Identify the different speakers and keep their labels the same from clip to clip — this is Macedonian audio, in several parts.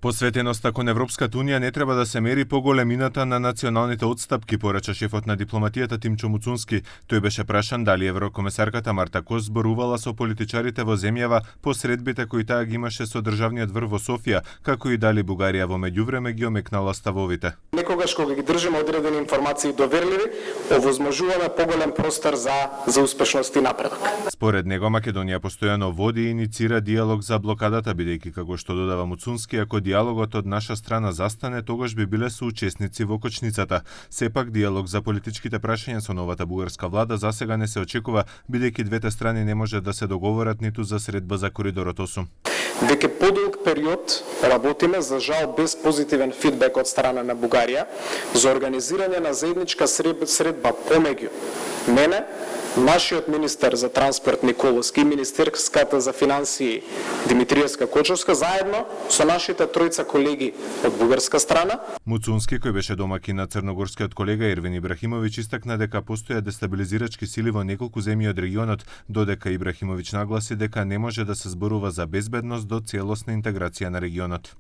Speaker 1: Посветеноста кон Европската унија не треба да се мери по големината на националните отстапки, порача шефот на дипломатијата Тимчо Муцунски. Тој беше прашан дали еврокомесарката Марта Кос зборувала со политичарите во земјава по средбите кои таа ги имаше со државниот врв во Софија, како и дали Бугарија во меѓувреме ги омекнала ставовите.
Speaker 2: Некогаш кога ги држиме одредени информации доверливи, овозможуваме поголем простор за успешност и напредок.
Speaker 1: Според него Македонија постојано води и иницира диалог за блокадата, бидејќи како што додава Муцунски, ако диалогот од наша страна застане, тогаш би биле соучесници во кочницата. Сепак диалог за политичките прашања со новата бугарска влада засега не се очекува, бидејќи двете страни не може да се договорат ниту за средба за коридорот 8.
Speaker 2: Веќе подолг период работиме, за жал без позитивен фидбек од страна на Бугарија, за организирање на заедничка средба помеѓу мене, нашиот министер за транспорт Николовски и министерската за финансии Димитриевска Кочовска, заедно со нашите тројца колеги од бугарска страна.
Speaker 1: Муцунски, кој беше домаќин на црногорскиот колега Ервин Ибрахимовиќ, истакна дека постојат дестабилизирачки сили во неколку земји од регионот, додека Ибрахимовиќ нагласи дека не може да се зборува за безбедност до целосна интеграција на регионот.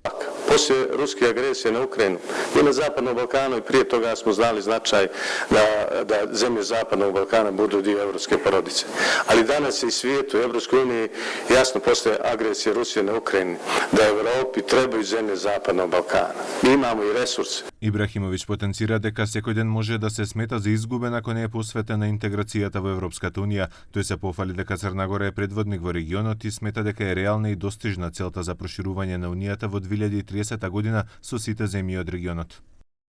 Speaker 3: После руски агресije na Ukrajinu i na Zapadnom Balkanu i prije toga smo znali značaj da zemlje Zapadnog Balkana budu dio evropske porodice. Ali danas i svijetu, Evropskoj uniji jasno postaje agresija Rusije na Ukrajini, da Evropi trebaju zemlje Zapadnog Balkana. Mi imamo i resurse.
Speaker 1: Ибрахимовиќ потенцира дека секој ден може да се смета за изгубен ако не е посветена интеграцијата во Европската унија. Тој се пофали дека Црна Гора е предводник во регионот и смета дека е реална и достижна целта за проширување на унијата во 2030 година со сите земји од регионот.